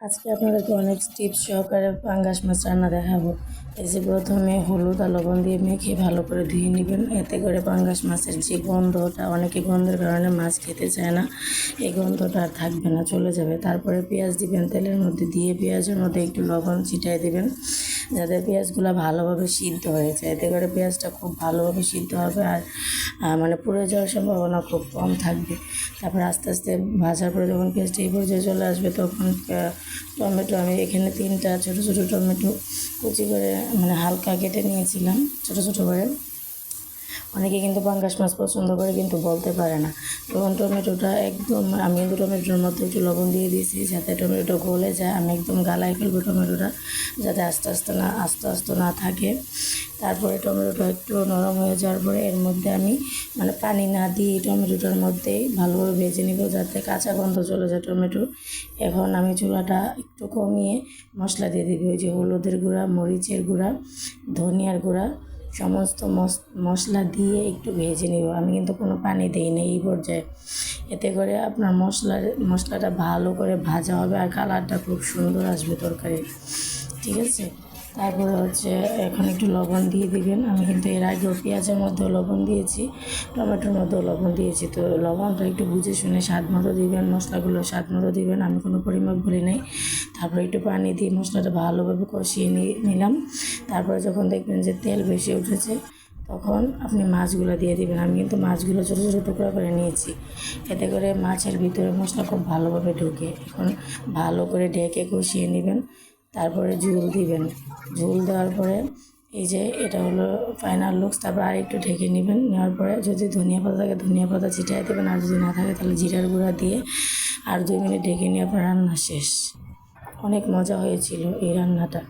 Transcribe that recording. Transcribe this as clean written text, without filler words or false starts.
আজকে আপনাদেরকে অনেক টিপস সহকারে পাঙ্গাস মাছ রান্না দেখাবো। এই যে প্রথমে হলুদ আর লবণ দিয়ে মেখে ভালো করে ধুয়ে নেবেন। এতে করে পাঙ্গাস মাছের যে গন্ধটা, অনেকে গন্ধের কারণে মাছ খেতে চায় না, এই গন্ধটা আর থাকবে না, চলে যাবে। তারপরে পেঁয়াজ দিবেন, তেলের মধ্যে দিয়ে পেঁয়াজের মধ্যে একটু লবণ ছিটাই দেবেন, যাতে পেঁয়াজগুলো ভালোভাবে সিদ্ধ হয়ে যায়। এতে করে পেঁয়াজটা খুব ভালোভাবে সিদ্ধ হবে আর মানে পুড়ে যাওয়ার সম্ভাবনা খুব কম থাকবে। তারপরে আস্তে আস্তে ভাজার পরে যখন পেঁয়াজটা এই পর্যায়ে চলে আসবে, তখন টমেটো, আমি এখানে 3টা ছোটো ছোটো টমেটো কুচি করে মানে হালকা কেটে নিয়েছিলাম ছোটো ছোটো করে। অনেকে কিন্তু পাঙ্গাস মাছ পছন্দ করে কিন্তু বলতে পারে না। তখন টমেটোটা একদম, আমি কিন্তু টমেটোর মধ্যে একটু লবণ দিয়ে দিয়েছি যাতে টমেটোটা গলে যায়। আমি একদম গালায় ফেলবো টমেটোটা, যাতে আস্তে আস্তে না থাকে। তারপরে টমেটোটা একটু নরম হয়ে যাওয়ার পরে এর মধ্যে আমি মানে পানি না দিয়ে টমেটোটার মধ্যেই ভালোভাবে ভেজে নিব, যাতে কাঁচা গন্ধ চলে যায় টমেটোর। এখন আমি চুলাটা একটু কমিয়ে মশলা দিয়ে দিব। ওই যে হলুদের গুঁড়া, মরিচের গুঁড়া, ধনিয়ার গুঁড়া, সমস্ত মশলা দিয়ে একটু ভেজে নেব। আমি কিন্তু কোনো পানি দিই না এই পর্যায়ে। এতে করে আপনার মশলাটা ভালো করে ভাজা হবে আর কালারটা খুব সুন্দর আসবে তরকারি, ঠিক আছে। তারপরে এখন একটু লবণ দিয়ে দিবেন। আমি কিন্তু এর আগেও পেঁয়াজের মধ্যেও লবণ দিয়েছি, টমেটোর মধ্যেও লবণ দিয়েছি। তো লবণটা একটু বুঝে শুনে স্বাদ মতো দিবেন, মশলাগুলো স্বাদ মতো দিবেন, আমি কোনো পরিমাপ বলি নাই। তারপরে একটু পানি দিয়ে মশলাটা ভালোভাবে কষিয়ে নিলাম। তারপরে যখন দেখবেন যে তেল বেশি উঠেছে, তখন আপনি মাছগুলো দিয়ে দিবেন। আমি কিন্তু মাছগুলো ছোটো ছোটো টুকরা করে নিয়েছি, এতে করে মাছের ভিতরে মশলা খুব ভালোভাবে ঢোকে। এখন ভালো করে ঢেকে কষিয়ে নেবেন, তারপরে ঝোল দিবেন। ঝোল দেওয়ার পরে এই যে এটা হলো ফাইনাল লুকস। তারপর আর একটু ঢেকে নেবেন, নেওয়ার পরে যদি ধনিয়া পাতা থাকে ধনিয়া পাতা ছিটিয়ে দেবেন, আর যদি না থাকে তাহলে জিরার গুঁড়া দিয়ে আর 2 মিনিট ঢেকে নিয়ে আপনার রান্না শেষ। অনেক মজা হয়েছিল এই রান্নাটা।